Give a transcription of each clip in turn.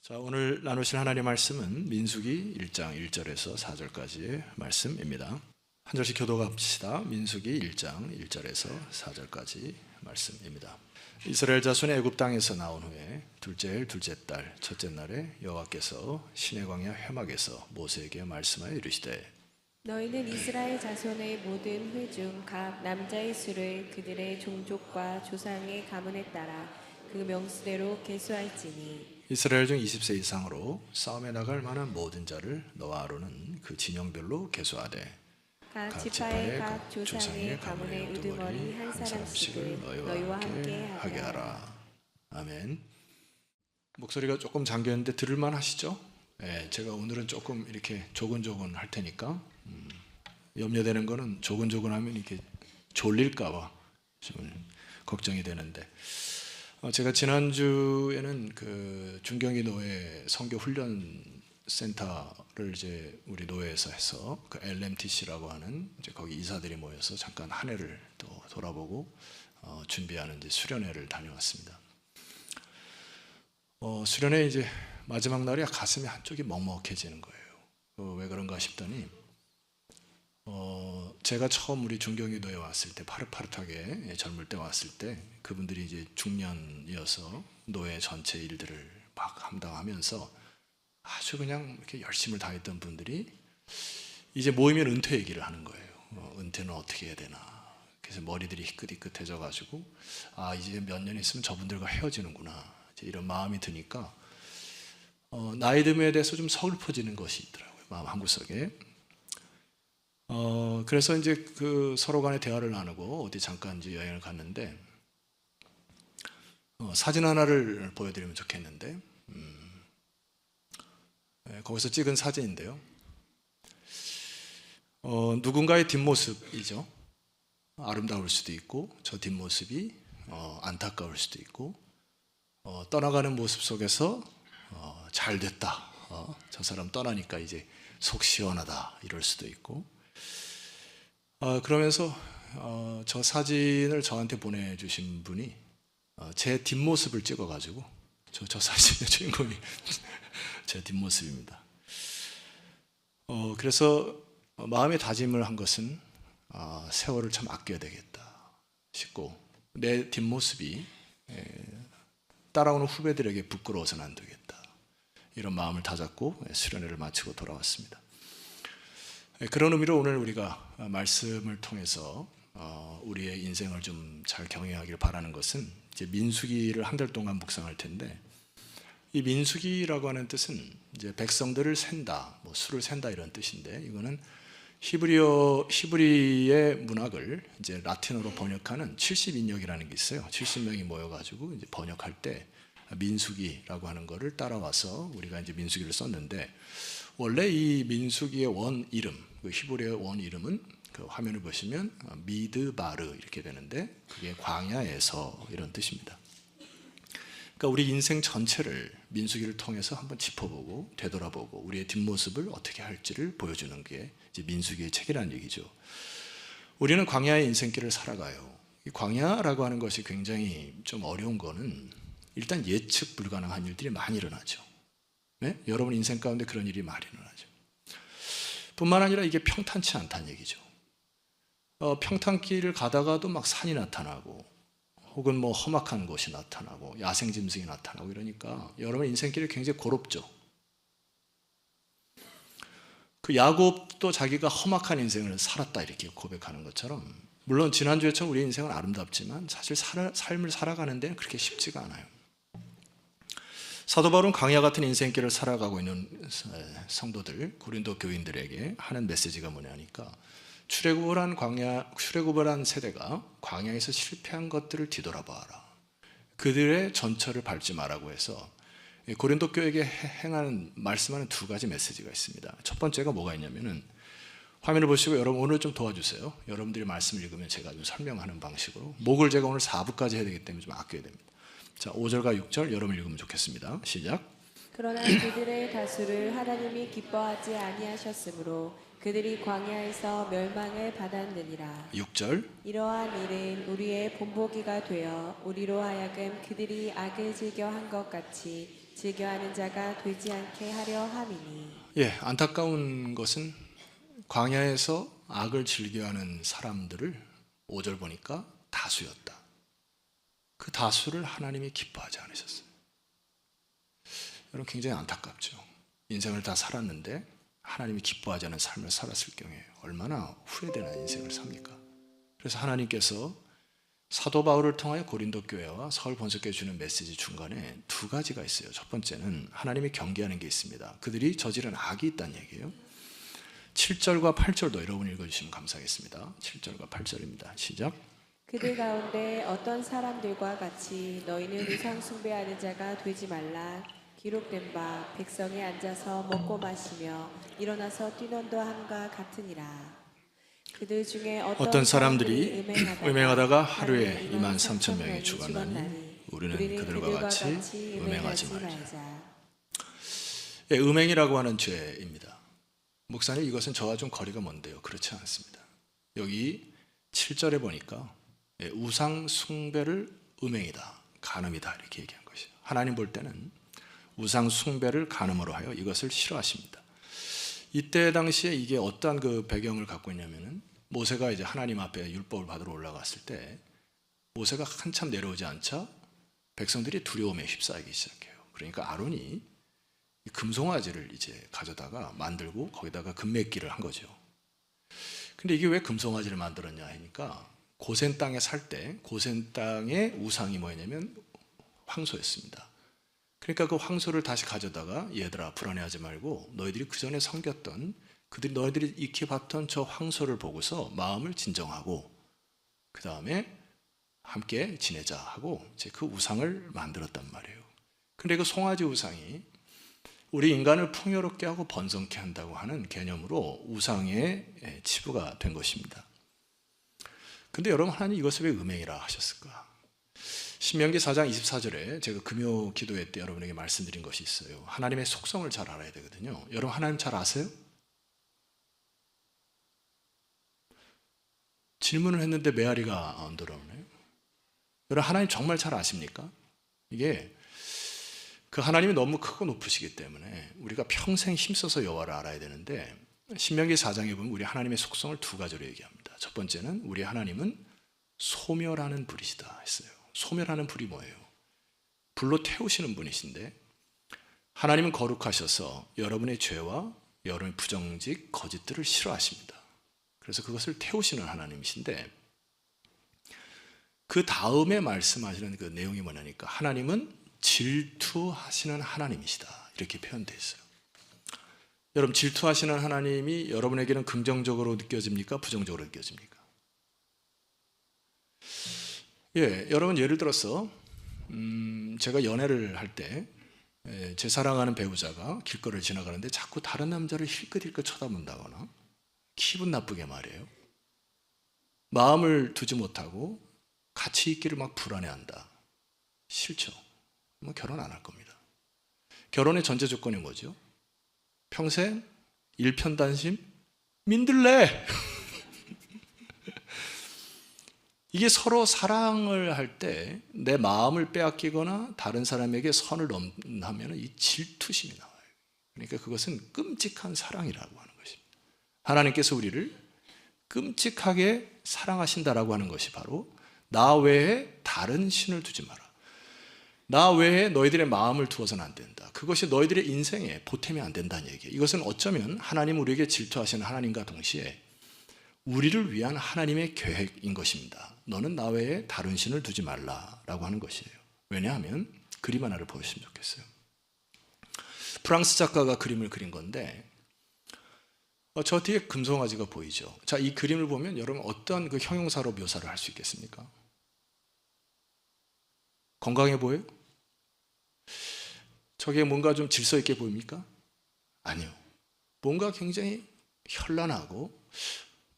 자, 오늘 나누실 하나님의 말씀은 민수기 1장 1절에서 4절까지의 말씀입니다. 한 절씩 교독합시다. 민수기 1장 1절에서 4절까지 말씀입니다. 이스라엘 자손이 애굽 땅에서 나온 후에 둘째 일 둘째 달 첫째 날에 여호와께서 시내 광야 회막에서 모세에게 말씀하여 이르시되 너희는 이스라엘 자손의 모든 회 중 각 남자의 수를 그들의 종족과 조상의 가문에 따라 그 명수대로 계수할지니 이스라엘 중 20세 이상으로 싸움에 나갈 만한 모든 자를 너와 아론은 그 진영별로 계수하되 각 지파의 각 조상의 가문의 우두머리 한 사람씩을 너희와 함께 하게 하라. 아멘. 목소리가 조금 잠겼는데 들을만 하시죠? 네, 제가 오늘은 조금 이렇게 조근조근 할 테니까 염려되는 거는 조근조근하면 이렇게 졸릴까봐 좀 걱정이 되는데 제가 지난주에는 그 중경기 노예 선교 훈련 센터를 이제 우리 노예에서 해서 그 LMTC라고 하는 이제 거기 이사들이 모여서 잠깐 한 해를 또 돌아보고 준비하는 이제 수련회를 다녀왔습니다. 수련회 이제 마지막 날이 가슴이 한쪽이 먹먹해지는 거예요. 왜 그런가 싶더니 제가 처음 우리 중경기 노예 왔을 때 파릇파릇하게 젊을 때 왔을 때 그분들이 이제 중년이어서 노예 전체 일들을 막 감당하면서 아주 그냥 이렇게 열심을 다했던 분들이 이제 모이면 은퇴 얘기를 하는 거예요. 은퇴는 어떻게 해야 되나. 그래서 머리들이 희끗희끗해져 가지고 이제 몇 년 있으면 저분들과 헤어지는구나. 이제 이런 마음이 드니까 나이 듦에 대해서 좀 서글퍼지는 것이 있더라고요. 마음 한구석에. 그래서 이제 그 서로 간에 대화를 나누고 어디 잠깐 이제 여행을 갔는데 사진 하나를 보여드리면 좋겠는데 거기서 찍은 사진인데요. 누군가의 뒷모습이죠. 아름다울 수도 있고 저 뒷모습이 안타까울 수도 있고 떠나가는 모습 속에서 잘 됐다. 저 사람 떠나니까 이제 속 시원하다 이럴 수도 있고 그러면서 저 사진을 저한테 보내주신 분이 제 뒷모습을 찍어가지고 저 사진의 주인공이 제 뒷모습입니다. 그래서 마음의 다짐을 한 것은 세월을 참 아껴야 되겠다 싶고 내 뒷모습이 따라오는 후배들에게 부끄러워서는 안 되겠다 이런 마음을 다잡고 수련회를 마치고 돌아왔습니다. 그런 의미로 오늘 우리가 말씀을 통해서 우리의 인생을 좀 잘 경영하기를 바라는 것은 이제 민수기를 한 달 동안 묵상할 텐데 이 민수기라고 하는 뜻은 이제 백성들을 센다, 뭐 수를 센다 이런 뜻인데 이거는 히브리의 문학을 이제 라틴어로 번역하는 70인역이라는 게 있어요. 70명이 모여가지고 이제 번역할 때 민수기라고 하는 거를 따라와서 우리가 이제 민수기를 썼는데 원래 이 민수기의 원 이름, 그 히브리의 원 이름은 그 화면을 보시면 미드바르 이렇게 되는데 그게 광야에서 이런 뜻입니다. 그러니까 우리 인생 전체를 민수기를 통해서 한번 짚어보고 되돌아보고 우리의 뒷모습을 어떻게 할지를 보여주는 게 이제 민수기의 책이라는 얘기죠. 우리는 광야의 인생길을 살아가요. 이 광야라고 하는 것이 굉장히 좀 어려운 거는 일단 예측 불가능한 일들이 많이 일어나죠. 네? 여러분 인생 가운데 그런 일이 많이 일어나죠. 뿐만 아니라 이게 평탄치 않다는 얘기죠. 평탄길을 가다가도 막 산이 나타나고 혹은 뭐 험악한 곳이 나타나고 야생짐승이 나타나고 이러니까 여러분 인생길이 굉장히 고롭죠. 그 야곱도 자기가 험악한 인생을 살았다 이렇게 고백하는 것처럼 물론 지난주에처럼 우리 인생은 아름답지만 사실 삶을 살아가는 데는 그렇게 쉽지가 않아요. 사도 바울은 광야 같은 인생길을 살아가고 있는 성도들, 고린도 교인들에게 하는 메시지가 뭐냐니까 출애굽을 한 세대가 광야에서 실패한 것들을 뒤돌아봐라. 그들의 전철을 밟지 말라고 해서 고린도 교회에게 행하는 말씀하는 두 가지 메시지가 있습니다. 첫 번째가 뭐가 있냐면은 화면을 보시고 여러분 오늘 좀 도와주세요. 여러분들이 말씀을 읽으면 제가 좀 설명하는 방식으로 목을 제가 오늘 4부까지 해야 되기 때문에 좀 아껴야 됩니다. 자, 5절과 6절 여러분 읽으면 좋겠습니다. 시작. 그러나 그들의 다수를 하나님이 기뻐하지 아니하셨으므로 그들이 광야에서 멸망을 받았느니라. 6절. 이러한 일은 우리의 본보기가 되어 우리로 하여금 그들이 악을 즐겨 한 것 같이 즐겨하는 자가 되지 않게 하려 함이니 예, 안타까운 것은 광야에서 악을 즐겨하는 사람들을 5절 보니까 다수였다. 그 다수를 하나님이 기뻐하지 않으셨어요. 여러분 굉장히 안타깝죠. 인생을 다 살았는데 하나님이 기뻐하지 않은 삶을 살았을 경우에 얼마나 후회되는 인생을 삽니까? 그래서 하나님께서 사도 바울을 통하여 고린도 교회와 서울 본석교회 주는 메시지 중간에 두 가지가 있어요. 첫 번째는 하나님이 경계하는 게 있습니다. 그들이 저지른 악이 있다는 얘기예요. 7절과 8절도 여러분 읽어주시면 감사하겠습니다. 7절과 8절입니다. 시작. 그들 가운데 어떤 사람들과 같이 너희는 우상 숭배하는 자가 되지 말라. 기록된 바 백성에 앉아서 먹고 마시며 일어나서 뛰논도 함과 같으니라. 그들 중에 어떤 사람들이 음행하다가 하루에 23,000명이 죽었나니 우리는 그들과 같이 음행하지 말자. 예, 음행이라고 하는 죄입니다. 목사님, 이것은 저와 좀 거리가 먼데요. 그렇지 않습니다. 여기 7절에 보니까 우상 숭배를 음행이다, 간음이다 이렇게 얘기한 것이에요. 하나님 볼 때는 우상 숭배를 간음으로 하여 이것을 싫어하십니다. 이때 당시에 이게 어떠한 그 배경을 갖고 있냐면은 모세가 이제 하나님 앞에 율법을 받으러 올라갔을 때 모세가 한참 내려오지 않자 백성들이 두려움에 휩싸이기 시작해요. 그러니까 아론이 금송아지를 이제 가져다가 만들고 거기다가 금메기를 한 거죠. 근데 이게 왜 금송아지를 만들었냐 하니까 고센 땅에 살 때 고센 땅의 우상이 뭐였냐면 황소였습니다. 그러니까 그 황소를 다시 가져다가 얘들아 불안해하지 말고 너희들이 그 전에 섬겼던 너희들이 익혀봤던 저 황소를 보고서 마음을 진정하고 그 다음에 함께 지내자 하고 이제 그 우상을 만들었단 말이에요. 근데 그 송아지 우상이 우리 인간을 풍요롭게 하고 번성케 한다고 하는 개념으로 우상의 치부가 된 것입니다. 근데 여러분, 하나님 이것을 왜 음행이라 하셨을까? 신명기 4장 24절에 제가 금요 기도회 때 여러분에게 말씀드린 것이 있어요. 하나님의 속성을 잘 알아야 되거든요. 여러분 하나님 잘 아세요? 질문을 했는데 메아리가 안 돌아오네요. 여러분 하나님 정말 잘 아십니까? 이게 그 하나님이 너무 크고 높으시기 때문에 우리가 평생 힘써서 여호와를 알아야 되는데 신명기 4장에 보면 우리 하나님의 속성을 두 가지로 얘기합니다. 첫 번째는 우리 하나님은 소멸하는 불이시다 했어요. 소멸하는 불이 뭐예요? 불로 태우시는 분이신데 하나님은 거룩하셔서 여러분의 죄와 여러분의 부정직, 거짓들을 싫어하십니다. 그래서 그것을 태우시는 하나님이신데 그 다음에 말씀하시는 그 내용이 뭐냐니까 하나님은 질투하시는 하나님이시다 이렇게 표현되어 있어요. 여러분 질투하시는 하나님이 여러분에게는 긍정적으로 느껴집니까? 부정적으로 느껴집니까? 예, 여러분 예를 들어서 제가 연애를 할 때 제 사랑하는 배우자가 길거리를 지나가는데 자꾸 다른 남자를 힐끗힐끗 쳐다본다거나 기분 나쁘게 말해요. 마음을 두지 못하고 같이 있기를 막 불안해한다. 싫죠. 뭐 결혼 안 할 겁니다. 결혼의 전제 조건이 뭐죠? 평생 일편단심 민들레. 이게 서로 사랑을 할 때 내 마음을 빼앗기거나 다른 사람에게 선을 넘나면 이 질투심이 나와요. 그러니까 그것은 끔찍한 사랑이라고 하는 것입니다. 하나님께서 우리를 끔찍하게 사랑하신다라고 하는 것이 바로 나 외에 다른 신을 두지 마라. 나 외에 너희들의 마음을 두어서는 안 된다. 그것이 너희들의 인생에 보탬이 안 된다는 얘기예요. 이것은 어쩌면 하나님 우리에게 질투하시는 하나님과 동시에 우리를 위한 하나님의 계획인 것입니다. 너는 나 외에 다른 신을 두지 말라라고 하는 것이에요. 왜냐하면 그림 하나를 보시면 좋겠어요. 프랑스 작가가 그림을 그린 건데 저 뒤에 금송아지가 보이죠. 자, 이 그림을 보면 여러분 어떤 그 형용사로 묘사를 할 수 있겠습니까? 건강해 보여요? 저게 뭔가 좀 질서 있게 보입니까? 아니요. 뭔가 굉장히 현란하고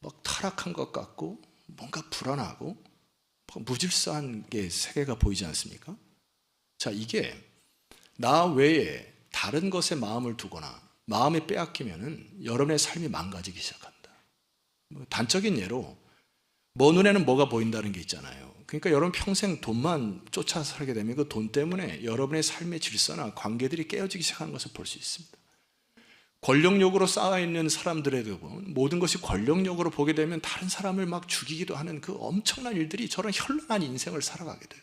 막 타락한 것 같고 뭔가 불안하고 무질서한 게 세계가 보이지 않습니까? 자, 이게 나 외에 다른 것에 마음을 두거나 마음에 빼앗기면은 여러분의 삶이 망가지기 시작한다. 단적인 예로 눈에는 뭐가 보인다는 게 있잖아요. 그러니까 여러분 평생 돈만 쫓아 살게 되면 그 돈 때문에 여러분의 삶의 질서나 관계들이 깨어지기 시작하는 것을 볼 수 있습니다. 권력욕으로 쌓아있는 사람들에도 모든 것이 권력욕으로 보게 되면 다른 사람을 막 죽이기도 하는 그 엄청난 일들이 저런 현란한 인생을 살아가게 돼요.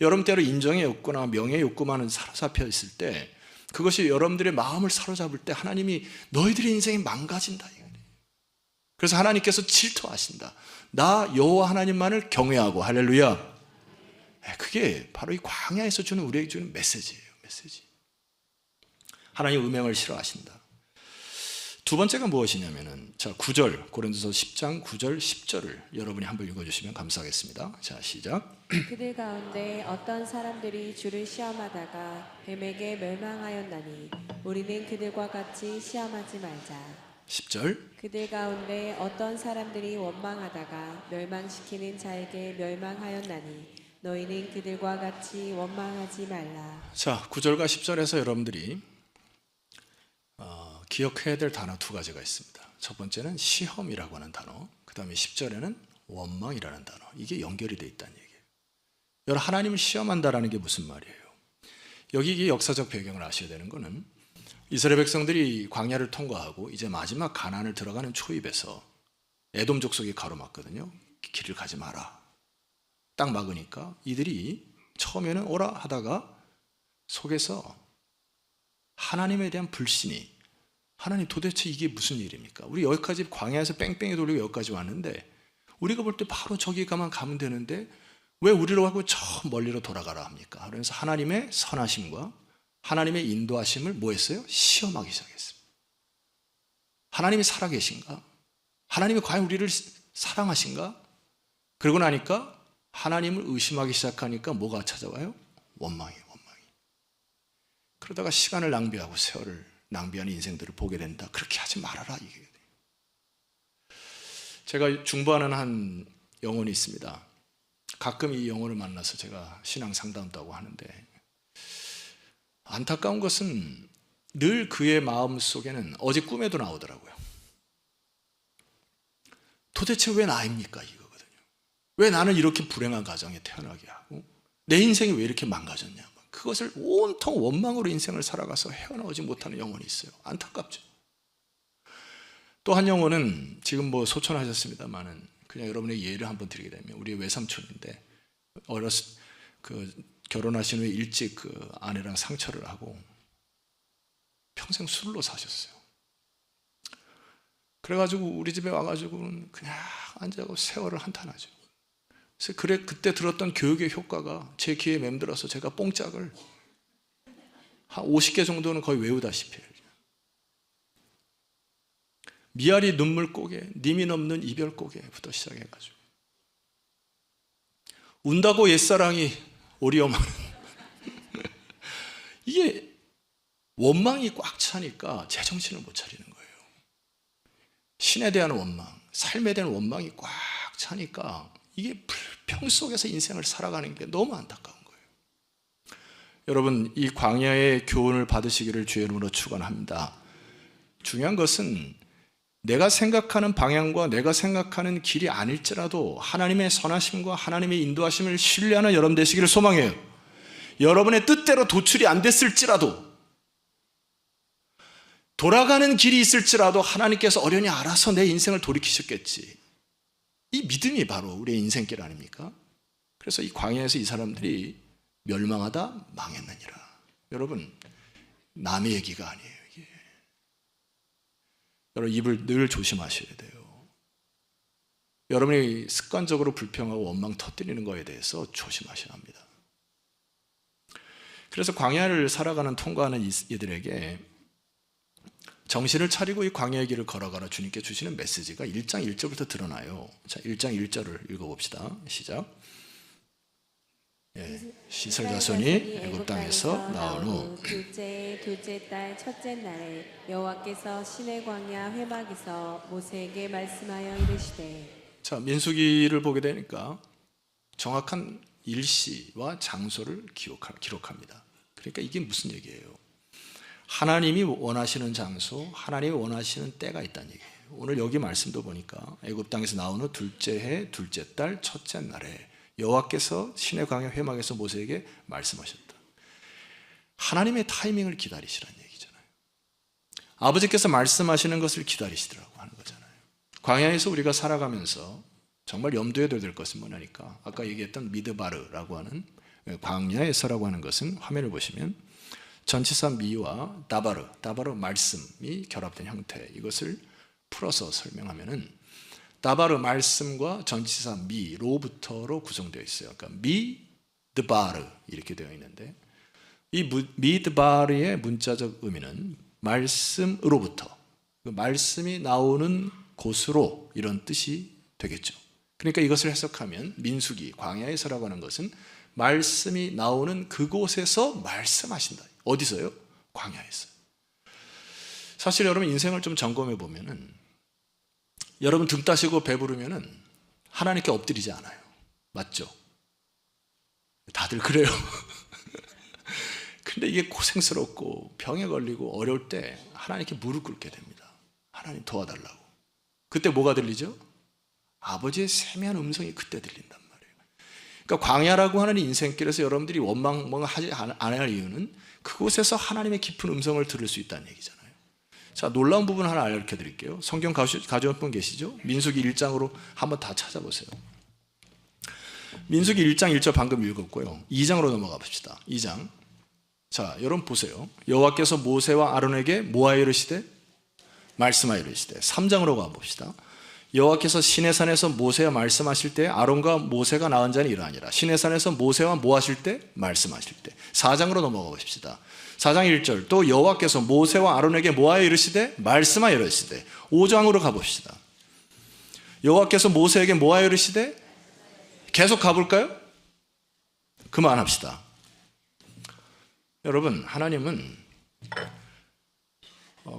여러분대로 인정의 욕구나 명예의 욕구만은 사로잡혀 있을 때, 그것이 여러분들의 마음을 사로잡을 때 하나님이 너희들의 인생이 망가진다. 그래서 하나님께서 질투하신다. 나 여호와 하나님만을 경외하고. 할렐루야. 그게 바로 이 광야에서 주는 우리에게 주는 메시지예요. 메시지. 하나님 음행을 싫어하신다. 두 번째가 무엇이냐면은, 자, 9절, 고린도서 10장 9절 10절을 여러분이 한번 읽어주시면 감사하겠습니다. 자, 시작. 그들 가운데 어떤 사람들이 주를 시험하다가 뱀에게 멸망하였나니 우리는 그들과 같이 시험하지 말자. 10절. 그들 가운데 어떤 사람들이 원망하다가 멸망시키는 자에게 멸망하였나니 너희는 그들과 같이 원망하지 말라. 자, 9절과 10절에서 여러분들이 기억해야 될 단어 두 가지가 있습니다. 첫 번째는 시험이라고 하는 단어, 그 다음에 10절에는 원망이라는 단어. 이게 연결이 되어 있다는 얘기예요. 여러분, 하나님을 시험한다라는 게 무슨 말이에요? 여기 이 역사적 배경을 아셔야 되는 거는, 이스라엘 백성들이 광야를 통과하고 이제 마지막 가나안을 들어가는 초입에서 에돔 족속이 가로막거든요. 길을 가지 마라. 딱 막으니까 이들이 처음에는 오라 하다가 속에서 하나님에 대한 불신이, 하나님 도대체 이게 무슨 일입니까? 우리 여기까지 광야에서 뺑뺑이 돌리고 여기까지 왔는데 우리가 볼 때 바로 저기 가면 되는데 왜 우리로 하고 저 멀리로 돌아가라 합니까? 그래서 하나님의 선하심과 하나님의 인도하심을 뭐 했어요? 시험하기 시작했습니다. 하나님이 살아계신가? 하나님이 과연 우리를 사랑하신가? 그러고 나니까 하나님을 의심하기 시작하니까 뭐가 찾아와요? 원망이. 그러다가 시간을 낭비하고 세월을 낭비하는 인생들을 보게 된다. 그렇게 하지 말아라. 이게. 제가 중보하는 한 영혼이 있습니다. 가끔 이 영혼을 만나서 제가 신앙 상담도 하고 하는데, 안타까운 것은 늘 그의 마음 속에는 어제 꿈에도 나오더라고요. 도대체 왜 나입니까? 이거거든요. 왜 나는 이렇게 불행한 가정에 태어나게 하고 내 인생이 왜 이렇게 망가졌냐. 그것을 온통 원망으로 인생을 살아가서 헤어나오지 못하는 영혼이 있어요. 안타깝죠. 또 한 영혼은 지금 뭐 소천하셨습니다만은 그냥 여러분의 예를 한번 드리게 되면, 우리 외삼촌인데 결혼하신 후에 일찍 그 아내랑 상처를 하고 평생 술로 사셨어요. 그래가지고 우리 집에 와가지고는 그냥 앉아고 세월을 한탄하죠. 그래서 그때 들었던 교육의 효과가 제 귀에 맴들어서 제가 뽕짝을 한 50개 정도는 거의 외우다시피 해요. 미아리 눈물 고개, 님이 넘는 이별 고개부터 시작해가지고 운다고 옛사랑이 오리어마는 이게 원망이 꽉 차니까 제정신을 못 차리는 거예요. 신에 대한 원망, 삶에 대한 원망이 꽉 차니까 이게 불평 속에서 인생을 살아가는 게 너무 안타까운 거예요. 여러분, 이 광야의 교훈을 받으시기를 주의 이름으로 축원합니다. 중요한 것은 내가 생각하는 방향과 내가 생각하는 길이 아닐지라도 하나님의 선하심과 하나님의 인도하심을 신뢰하는 여러분 되시기를 소망해요. 여러분의 뜻대로 도출이 안 됐을지라도, 돌아가는 길이 있을지라도 하나님께서 어련히 알아서 내 인생을 돌이키셨겠지. 이 믿음이 바로 우리의 인생길 아닙니까? 그래서 이 광야에서 이 사람들이 멸망하다 망했느니라. 여러분, 남의 얘기가 아니에요. 이게. 여러분, 입을 늘 조심하셔야 돼요. 여러분이 습관적으로 불평하고 원망 터뜨리는 거에 대해서 조심하셔야 합니다. 그래서 광야를 살아가는 통과하는 이들에게 정신을 차리고 이 광야의 길을 걸어가라 주님께 주시는 메시지가 1장 1절부터 드러나요. 자, 1장 1절을 읽어봅시다. 시작. 시설 자손이 애굽 땅에서 나온 후 둘째 달 첫째 날에 여호와께서 시내 광야 회막에서 모세에게 말씀하여 이르시되. 자, 민수기를 보게 되니까 정확한 일시와 장소를 기록합니다. 그러니까 이게 무슨 얘기예요? 하나님이 원하시는 장소, 하나님이 원하시는 때가 있다는 얘기예요. 오늘 여기 말씀도 보니까 애굽 땅에서 나온 후 둘째 해 둘째 달 첫째 날에 여호와께서 시내 광야 회막에서 모세에게 말씀하셨다. 하나님의 타이밍을 기다리시라는 얘기잖아요. 아버지께서 말씀하시는 것을 기다리시더라고 하는 거잖아요. 광야에서 우리가 살아가면서 정말 염두에 둬야 될 것은 뭐냐니까 아까 얘기했던 미드바르라고 하는 광야에서라고 하는 것은 화면을 보시면 전치사 미와 다바르 말씀이 결합된 형태, 이것을 풀어서 설명하면은 다바르 말씀과 전치사 미로부터로 구성되어 있어요. 그러니까 미드바르 이렇게 되어 있는데 이 미드바르의 문자적 의미는 말씀으로부터, 그 말씀이 나오는 곳으로, 이런 뜻이 되겠죠. 그러니까 이것을 해석하면 민수기 광야에서라고 하는 것은 말씀이 나오는 그곳에서 말씀하신다. 어디서요? 광야에서. 사실 여러분 인생을 좀 점검해 보면은 여러분 등 따시고 배부르면은 하나님께 엎드리지 않아요. 맞죠? 다들 그래요. 근데 이게 고생스럽고 병에 걸리고 어려울 때 하나님께 무릎 꿇게 됩니다. 하나님 도와달라고. 그때 뭐가 들리죠? 아버지의 세미한 음성이 그때 들린단 말이에요. 그러니까 광야라고 하는 인생길에서 여러분들이 원망하지 않을 이유는 그곳에서 하나님의 깊은 음성을 들을 수 있다는 얘기잖아요. 자, 놀라운 부분 하나 알려 드릴게요. 성경 가져온 분 계시죠? 민수기 1장으로 한번 다 찾아보세요. 민수기 1장 1절 방금 읽었고요. 2장으로 넘어가 봅시다. 2장. 자, 여러분 보세요. 여호와께서 모세와 아론에게 뭐하여 이르시되? 말씀하여 이르시되. 3장으로 가봅시다. 여호와께서 시내산에서 모세와 말씀하실 때 아론과 모세가 낳은 자는 이러하니라. 시내산에서 모세와 뭐 하실 때? 말씀하실 때. 4장으로 넘어가 봅시다. 4장 1절. 또 여호와께서 모세와 아론에게 뭐하여 이르시되? 말씀하여 이르시되. 5장으로 가봅시다. 여호와께서 모세에게 뭐하여 이르시되? 계속 가볼까요? 그만합시다. 여러분, 하나님은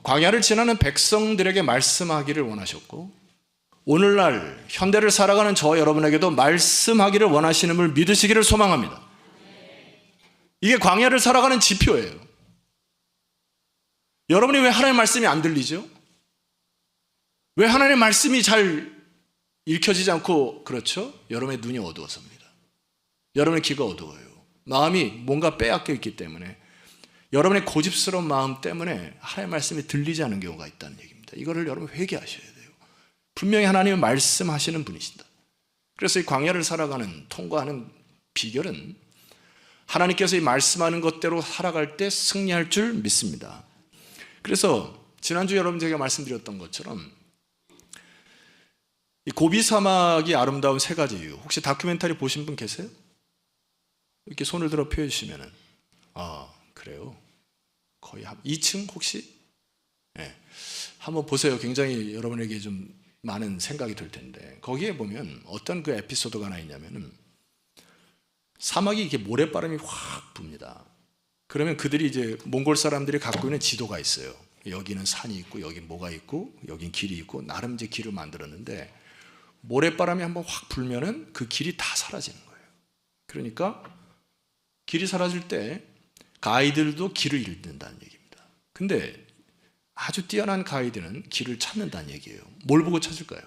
광야를 지나는 백성들에게 말씀하기를 원하셨고 오늘날 현대를 살아가는 저 여러분에게도 말씀하기를 원하시는 걸 믿으시기를 소망합니다. 이게 광야를 살아가는 지표예요. 여러분이 왜 하나님의 말씀이 안 들리죠? 왜 하나님의 말씀이 잘 읽혀지지 않고 그렇죠? 여러분의 눈이 어두워서입니다. 여러분의 귀가 어두워요. 마음이 뭔가 빼앗겨 있기 때문에 여러분의 고집스러운 마음 때문에 하나님의 말씀이 들리지 않는 경우가 있다는 얘기입니다. 이거를 여러분 회개하셔야 돼요. 분명히 하나님은 말씀하시는 분이신다. 그래서 이 광야를 살아가는 통과하는 비결은 하나님께서 이 말씀하는 것대로 살아갈 때 승리할 줄 믿습니다. 그래서 지난주 여러분 제가 말씀드렸던 것처럼 이 고비 사막이 아름다운 세 가지 이유, 혹시 다큐멘터리 보신 분 계세요? 이렇게 손을 들어 펴 주시면은 그래요. 거의 한 2층 혹시? 네. 한번 보세요. 굉장히 여러분에게 좀 많은 생각이 들 텐데 거기에 보면 어떤 그 에피소드가 하나 있냐면은 사막이 이렇게 모래바람이 확 붑니다. 그러면 그들이 이제 몽골 사람들이 갖고 있는 지도가 있어요. 여기는 산이 있고 여긴 뭐가 있고 여긴 길이 있고 나름 이제 길을 만들었는데 모래바람이 한번 확 불면은 그 길이 다 사라지는 거예요. 그러니까 길이 사라질 때 가이드들도 길을 잃는다는 얘기입니다. 근데 아주 뛰어난 가이드는 길을 찾는다는 얘기예요. 뭘 보고 찾을까요?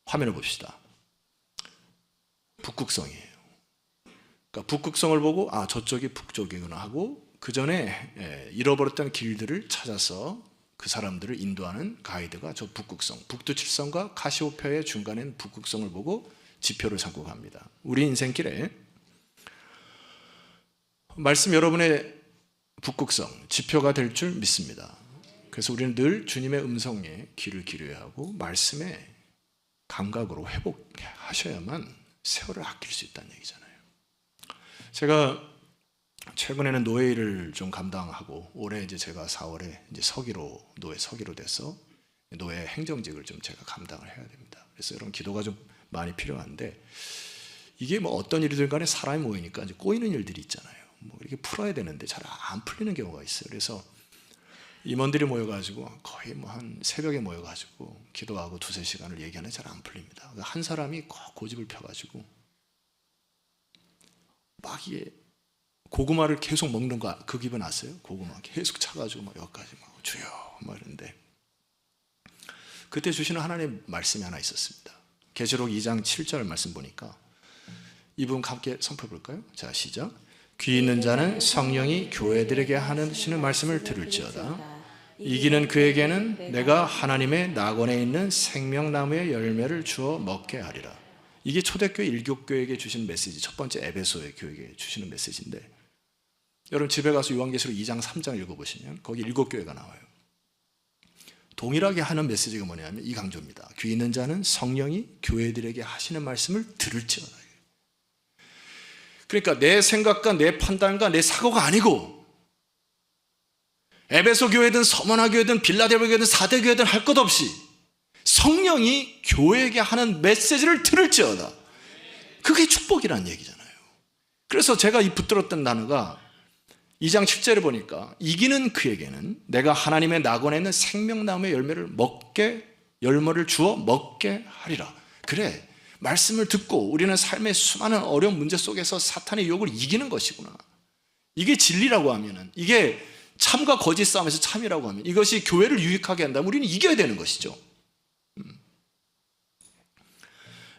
화면을 봅시다. 북극성이에요. 그러니까 북극성을 보고 저쪽이 북쪽이구나 하고 그 전에 잃어버렸던 길들을 찾아서 그 사람들을 인도하는 가이드가 저 북극성, 북두칠성과 카시오페아의 중간엔 북극성을 보고 지표를 삼고 갑니다. 우리 인생길에 말씀 여러분의 북극성, 지표가 될 줄 믿습니다. 그래서 우리는 늘 주님의 음성에 귀를 기울여야 하고 말씀의 감각으로 회복하셔야만 세월을 아낄 수 있다는 얘기잖아요. 제가 최근에는 노예 일을 좀 감당하고 올해 이제 제가 4월에 이제 노예 서기로 돼서 노예 행정직을 좀 제가 감당을 해야 됩니다. 그래서 이런 기도가 좀 많이 필요한데 이게 뭐 어떤 일이든 간에 사람이 모이니까 이제 꼬이는 일들이 있잖아요. 뭐 이렇게 풀어야 되는데 잘 안 풀리는 경우가 있어요. 그래서 임원들이 모여가지고 거의 뭐 한 새벽에 모여가지고 기도하고 2-3시간을 얘기하는데 잘 안 풀립니다. 한 사람이 꼭 고집을 펴가지고 막 이게 고구마를 계속 먹는 거 그 기분 아세요? 고구마 계속 차가지고 막 여기까지 막 주여 막 이러는데 그때 주시는 하나님의 말씀이 하나 있었습니다. 계시록 2장 7절 말씀 보니까 이 부분 함께 선포해 볼까요? 자, 시작. 귀 있는 자는 성령이 교회들에게 하시는 말씀을 들을지어다. 이기는 그에게는 내가 하나님의 낙원에 있는 생명나무의 열매를 주어 먹게 하리라. 이게 초대교회 일교교회에게 주시는 메시지, 첫 번째 에베소의 교회에게 주시는 메시지인데, 여러분 집에 가서 요한계시록 2장 3장 읽어보시면 거기 일교교회가 나와요. 동일하게 하는 메시지가 뭐냐면 이 강조입니다. 귀 있는 자는 성령이 교회들에게 하시는 말씀을 들을지어다. 그러니까 내 생각과 내 판단과 내 사고가 아니고, 에베소 교회든 서머나 교회든 빌라델비아 교회든 사대 교회든 할 것 없이 성령이 교회에게 하는 메시지를 들을지어다. 그게 축복이라는 얘기잖아요. 그래서 제가 이 붙들었던 단어가 2장 7절에 보니까 이기는 그에게는 내가 하나님의 낙원에 있는 생명나무의 열매를 주어 먹게 하리라. 그래, 말씀을 듣고 우리는 삶의 수많은 어려운 문제 속에서 사탄의 유혹을 이기는 것이구나. 이게 진리라고 하면은, 이게 참과 거짓 싸움에서 참이라고 하면, 이것이 교회를 유익하게 한다면 우리는 이겨야 되는 것이죠.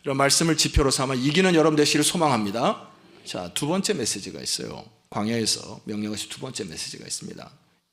이런 말씀을 지표로 삼아 이기는 여러분 되시기를 소망합니다. 자, 두 번째 메시지가 있어요. 광야에서 명령하신 두 번째 메시지가 있습니다.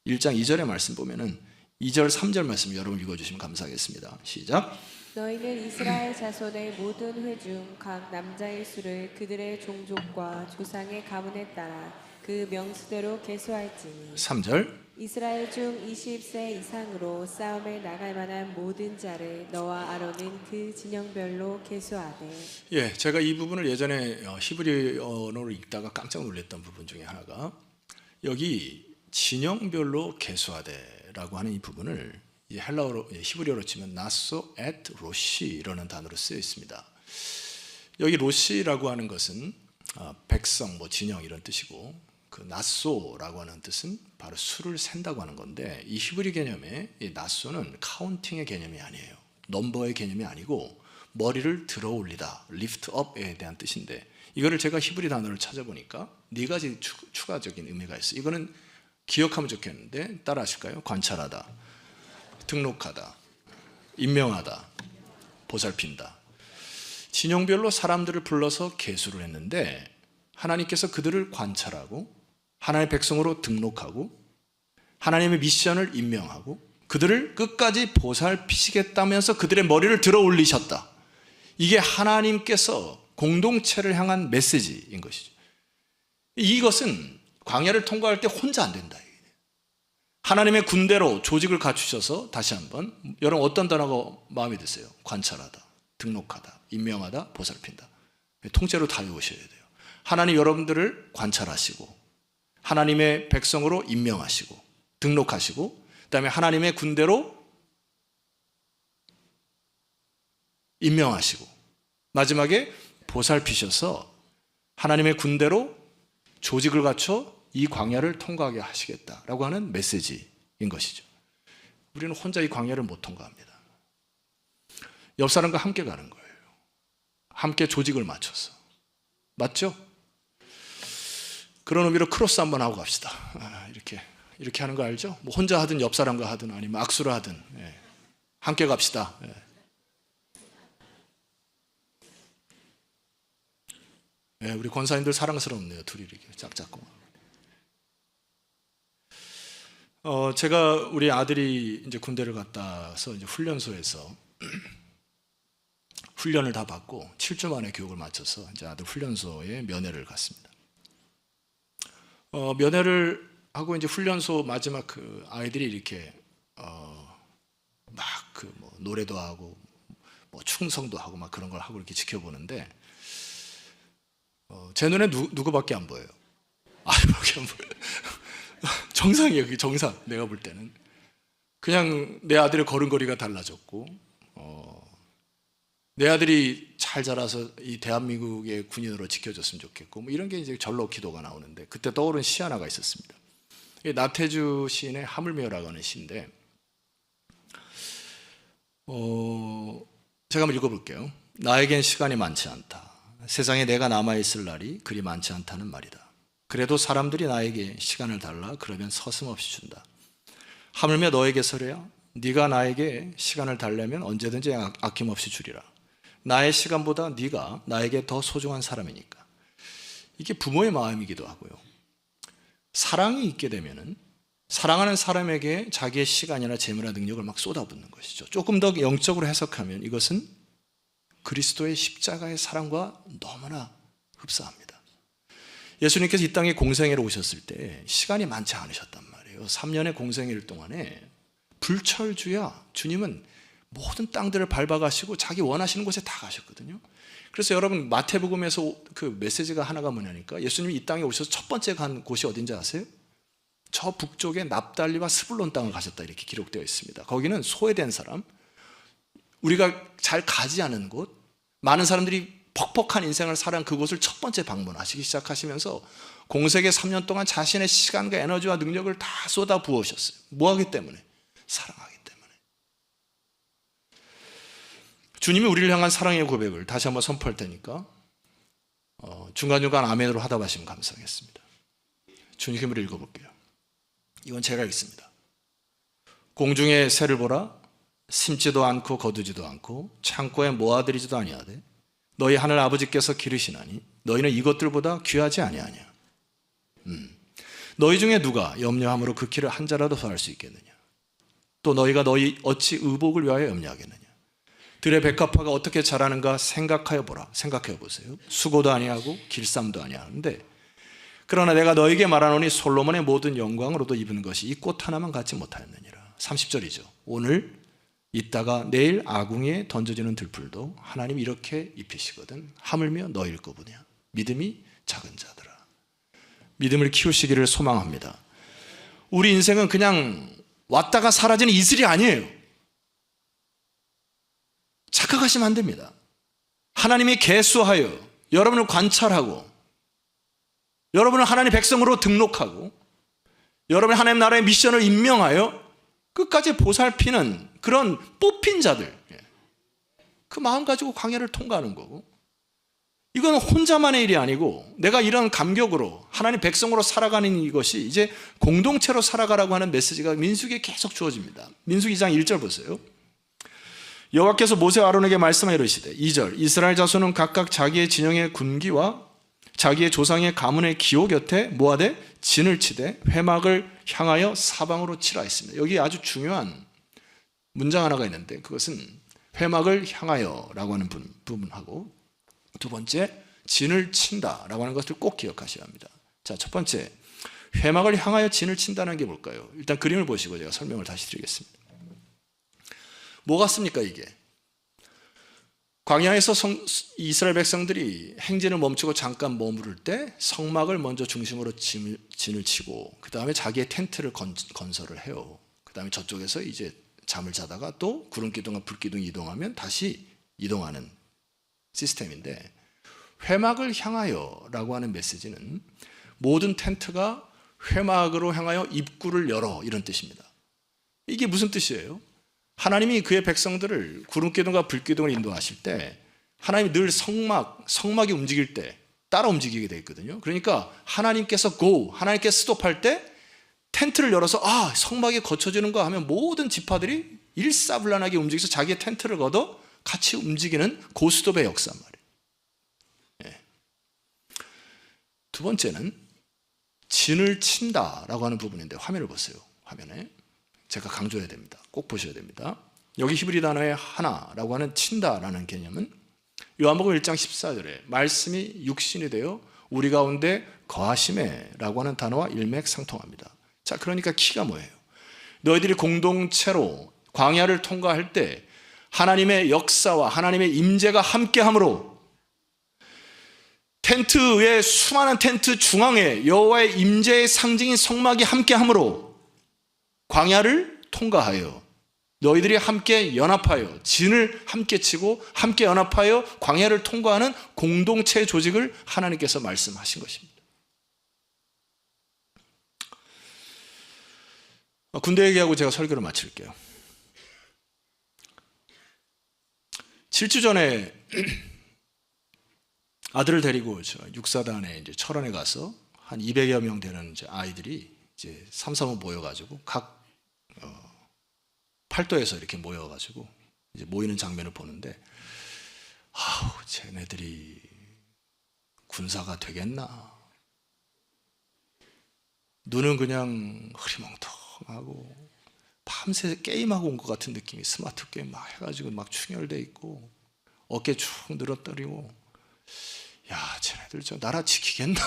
1장 2절의 말씀 보면은 2절 3절 말씀 여러분 읽어주시면 감사하겠습니다. 시작. 너희는 이스라엘 자손의 모든 회 중 각 남자의 수를 그들의 종족과 조상의 가문에 따라 그 명수대로 계수할지니 3절. 이스라엘 중 20세 이상으로 싸움에 나갈 만한 모든 자를 너와 아론은 그 진영별로 계수하되. 예, 제가 이 부분을 예전에 히브리어를 읽다가 깜짝 놀랐던 부분 중에 하나가, 여기 진영별로 계수하되라고 하는 이 부분을 이 헬라어로, 히브리어로 치면 나소 앳 로시라는 단어로 쓰여 있습니다. 여기 로시라고 하는 것은 백성, 진영 이런 뜻이고, 그 나소라고 하는 뜻은 바로 수를 센다고 하는 건데, 이 히브리 개념에 이 나소는 카운팅의 개념이 아니에요. 넘버의 개념이 아니고 머리를 들어 올리다, lift up에 대한 뜻인데, 이거를 제가 히브리 단어를 찾아보니까 네 가지 추가적인 의미가 있어요. 이거는 기억하면 좋겠는데 따라 하실까요? 관찰하다, 등록하다, 임명하다, 보살핀다. 진영별로 사람들을 불러서 계수를 했는데, 하나님께서 그들을 관찰하고 하나님의 백성으로 등록하고 하나님의 미션을 임명하고 그들을 끝까지 보살피시겠다면서 그들의 머리를 들어 올리셨다. 이게 하나님께서 공동체를 향한 메시지인 것이죠. 이것은 광야를 통과할 때 혼자 안 된다. 하나님의 군대로 조직을 갖추셔서, 다시 한번, 여러분 어떤 단어가 마음에 드세요? 관찰하다, 등록하다, 임명하다, 보살핀다. 통째로 다 외우셔야 돼요. 하나님 여러분들을 관찰하시고 하나님의 백성으로 임명하시고 등록하시고, 그다음에 하나님의 군대로 임명하시고, 마지막에 보살피셔서 하나님의 군대로 조직을 갖춰 이 광야를 통과하게 하시겠다라고 하는 메시지인 것이죠. 우리는 혼자 이 광야를 못 통과합니다. 옆 사람과 함께 가는 거예요. 함께 조직을 맞춰서. 맞죠? 그런 의미로 크로스 한번 하고 갑시다. 이렇게 하는 거 알죠? 혼자 하든 옆 사람과 하든 아니면 악수를 하든, 함께 갑시다. 우리 권사님들 사랑스럽네요. 둘이 이렇게 짝짝고. 제가 우리 아들이 이제 군대를 갔다서 이제 훈련소에서 훈련을 다 받고 7주 만에 교육을 마쳐서 이제 아들 훈련소에 면회를 갔습니다. 면회를 하고 이제 훈련소 마지막 그 아이들이 이렇게 막 노래도 하고 충성도 하고 막 그런 걸 하고 이렇게 지켜보는데, 제 눈에 누구밖에 안 보여요. 아이밖에 안 보여요. 정상이에요. 그게 정상. 내가 볼 때는 그냥 내 아들의 걸음걸이가 달라졌고, 내 아들이 잘 자라서 이 대한민국의 군인으로 지켜줬으면 좋겠고, 이런 게 이제 절로 기도가 나오는데, 그때 떠오른 시 하나가 있었습니다. 나태주 시인의 하물며라고 하는 시인데, 제가 한번 읽어볼게요. 나에겐 시간이 많지 않다. 세상에 내가 남아있을 날이 그리 많지 않다는 말이다. 그래도 사람들이 나에게 시간을 달라 그러면 서슴없이 준다. 하물며 너에게서야 네가 나에게 시간을 달라면 언제든지 아낌없이 주리라. 나의 시간보다 네가 나에게 더 소중한 사람이니까. 이게 부모의 마음이기도 하고요. 사랑이 있게 되면은 사랑하는 사람에게 자기의 시간이나 재물이나 능력을 막 쏟아붓는 것이죠. 조금 더 영적으로 해석하면 이것은 그리스도의 십자가의 사랑과 너무나 흡사합니다. 예수님께서 이 땅에 공생애로 오셨을 때 시간이 많지 않으셨단 말이에요. 3년의 공생애일 동안에 불철주야 주님은 모든 땅들을 밟아가시고 자기 원하시는 곳에 다 가셨거든요. 그래서 여러분 마태복음에서 그 메시지가 하나가 뭐냐니까 예수님이 이 땅에 오셔서 첫 번째 간 곳이 어딘지 아세요? 저 북쪽에 납달리와 스불론 땅을 가셨다 이렇게 기록되어 있습니다. 거기는 소외된 사람, 우리가 잘 가지 않은 곳, 많은 사람들이 퍽퍽한 인생을 살아간 그곳을 첫 번째 방문하시기 시작하시면서 공생애 3년 동안 자신의 시간과 에너지와 능력을 다 쏟아 부으셨어요. 뭐 하기 때문에? 사랑하기 때문에. 주님이 우리를 향한 사랑의 고백을 다시 한번 선포할 테니까 중간중간 아멘으로 하다 마시면 감사하겠습니다. 주님 힘으로 읽어볼게요. 이건 제가 읽습니다. 공중의 새를 보라. 심지도 않고 거두지도 않고 창고에 모아들이지도 아니하되 너희 하늘 아버지께서 기르시나니 너희는 이것들보다 귀하지 아니하냐. 너희 중에 누가 염려함으로 그 키를 한 자라도 더할 수 있겠느냐. 또 너희가 너희 어찌 의복을 위하여 염려하겠느냐. 들의 백합화가 어떻게 자라는가 생각하여 보라. 생각해 보세요. 수고도 아니하고 길쌈도 아니하는데 그러나 내가 너에게 말하노니 솔로몬의 모든 영광으로도 입은 것이 이 꽃 하나만 갖지 못하였느니라. 30절이죠. 오늘 있다가 내일 아궁이에 던져지는 들풀도 하나님 이렇게 입히시거든. 하물며 너희일 거보냐. 믿음이 작은 자들아. 믿음을 키우시기를 소망합니다. 우리 인생은 그냥 왔다가 사라지는 이슬이 아니에요. 착각하시면 안 됩니다. 하나님이 계수하여 여러분을 관찰하고 여러분을 하나님의 백성으로 등록하고 여러분이 하나님 나라의 미션을 임명하여 끝까지 보살피는 그런 뽑힌 자들, 그 마음 가지고 광야를 통과하는 거고, 이건 혼자만의 일이 아니고 내가 이런 감격으로 하나님 백성으로 살아가는 이것이 이제 공동체로 살아가라고 하는 메시지가 민수기에 계속 주어집니다. 민수기 2장 1절 보세요. 여호와께서 모세와 아론에게 말씀하여 이르시되 2절 이스라엘 자손은 각각 자기의 진영의 군기와 자기의 조상의 가문의 기호 곁에 뭐하되 진을 치되 회막을 향하여 사방으로 치라 했습니다. 여기 아주 중요한 문장 하나가 있는데 그것은 회막을 향하여라고 하는 부분하고 두 번째 진을 친다라고 하는 것을 꼭 기억하셔야 합니다. 자, 첫 번째 회막을 향하여 진을 친다는 게 뭘까요? 일단 그림을 보시고 제가 설명을 다시 드리겠습니다. 뭐 같습니까 이게? 광야에서 이스라엘 백성들이 행진을 멈추고 잠깐 머무를 때 성막을 먼저 중심으로 진을 치고 그 다음에 자기의 텐트를 건설을 해요. 그 다음에 저쪽에서 이제 잠을 자다가 또 구름기둥과 불기둥이 이동하면 다시 이동하는 시스템인데 회막을 향하여라고 하는 메시지는 모든 텐트가 회막으로 향하여 입구를 열어 이런 뜻입니다. 이게 무슨 뜻이에요? 하나님이 그의 백성들을 구름기둥과 불기둥을 인도하실 때 하나님이 늘 성막이 움직일 때 따라 움직이게 되어 있거든요. 그러니까 하나님께서 하나님께서 스톱할 때 텐트를 열어서 성막이 거쳐지는 거 하면 모든 지파들이 일사불란하게 움직여서 자기의 텐트를 걷어 같이 움직이는 고스톱의 역사 말이에요. 두 번째는 진을 친다라고 하는 부분인데 화면을 보세요. 화면에 제가 강조해야 됩니다. 꼭 보셔야 됩니다. 여기 히브리 단어의 하나라고 하는 친다라는 개념은 요한복음 1장 14절에 말씀이 육신이 되어 우리 가운데 거하심에라고 하는 단어와 일맥상통합니다. 자, 그러니까 키가 뭐예요? 너희들이 공동체로 광야를 통과할 때 하나님의 역사와 하나님의 임재가 함께함으로 텐트의 수많은 텐트 중앙에 여호와의 임재의 상징인 성막이 함께함으로 광야를 통과하여 너희들이 함께 연합하여 진을 함께 치고 함께 연합하여 광야를 통과하는 공동체 조직을 하나님께서 말씀하신 것입니다. 군대 얘기하고 제가 설교를 마칠게요. 7주 전에 아들을 데리고 육사단에 이제 철원에 가서 한 200여 명 되는 이제 아이들이 이제 삼삼오오 모여가지고 각 팔도에서 이렇게 모여가지고 이제 모이는 장면을 보는데, 아우, 쟤네들이 군사가 되겠나? 눈은 그냥 흐리멍텅하고 밤새 게임하고 온 것 같은 느낌이, 스마트 게임 막 해가지고 막 충혈돼 있고 어깨 축 늘어뜨리고, 야, 쟤네들 저 나라 지키겠나?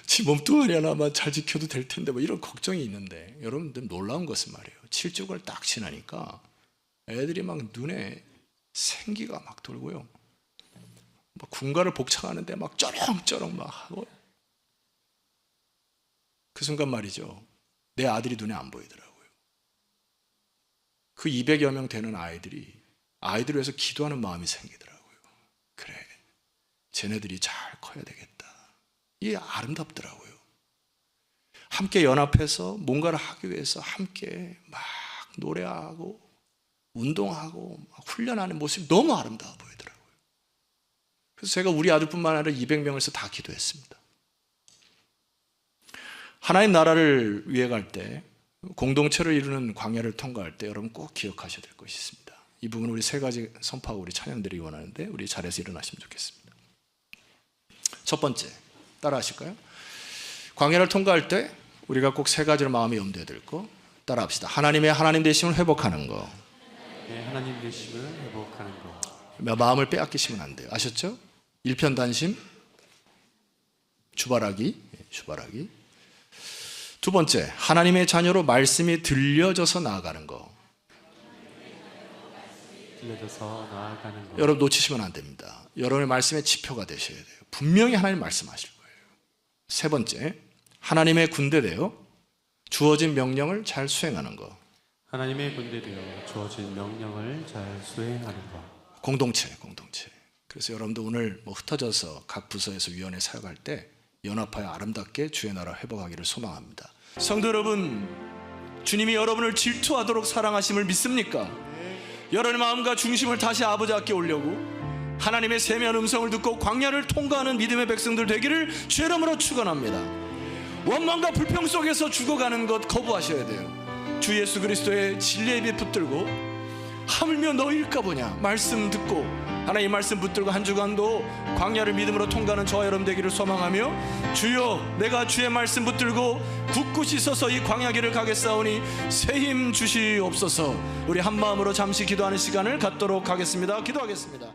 지 몸뚱아리 하나만 잘 지켜도 될 텐데, 뭐 이런 걱정이 있는데, 여러분들 놀라운 것은 말이에요. 7주를 딱 지나니까 애들이 막 눈에 생기가 막 돌고요. 막 군가를 복창하는데 막 쩌렁쩌렁 막 하고, 그 순간 말이죠, 내 아들이 눈에 안 보이더라고요. 그 200여 명 되는 아이들을 위해서 기도하는 마음이 생기더라고요. 그래, 쟤네들이 잘 커야 되겠다. 이게 아름답더라고요. 함께 연합해서 뭔가를 하기 위해서 함께 막 노래하고 운동하고 막 훈련하는 모습이 너무 아름다워 보이더라고요. 그래서 제가 우리 아들뿐만 아니라 200명에서 다 기도했습니다. 하나님 나라를 위해 갈 때, 공동체를 이루는 광야를 통과할 때 여러분 꼭 기억하셔야 될 것이 있습니다. 이 부분 우리 세 가지 선포하고 우리 찬양드리기 원하는데, 우리 자리에서 일어나시면 좋겠습니다. 첫 번째, 따라 하실까요? 광야를 통과할 때 우리가 꼭 세 가지를 마음에 염두에 들고 따라 합시다. 하나님의 하나님 되심을 회복하는 거. 네, 하나님 되심을 회복하는 거. 마음을 빼앗기시면 안 돼요. 아셨죠? 일편단심, 주바라기. 두 번째, 하나님의 자녀로 말씀이 들려져서 나아가는 거. 들려져서 나아가는 거. 여러분 놓치시면 안 됩니다. 여러분의 말씀의 지표가 되셔야 돼요. 분명히 하나님 말씀하실 거예요. 세 번째, 하나님의 군대 되어 주어진 명령을 잘 수행하는 거. 하나님의 군대 되어 주어진 명령을 잘 수행하는 거. 공동체. 그래서 여러분도 오늘 흩어져서 각 부서에서 위원회 사역할 때 연합하여 아름답게 주의 나라 회복하기를 소망합니다. 성도 여러분, 주님이 여러분을 질투하도록 사랑하심을 믿습니까? 여러분의 마음과 중심을 다시 아버지 앞에 올려고 하나님의 세미한 음성을 듣고 광야를 통과하는 믿음의 백성들 되기를 주의 이름으로 축원합니다. 원망과 불평 속에서 죽어가는 것 거부하셔야 돼요. 주 예수 그리스도의 진리의 빛 붙들고, 하물며 너일까 보냐 말씀 듣고 하나님 말씀 붙들고 한 주간도 광야를 믿음으로 통과하는 저와 여러분 되기를 소망하며, 주여 내가 주의 말씀 붙들고 굳굳이 서서 이 광야길을 가겠사오니 새 힘 주시옵소서. 우리 한 마음으로 잠시 기도하는 시간을 갖도록 하겠습니다. 기도하겠습니다.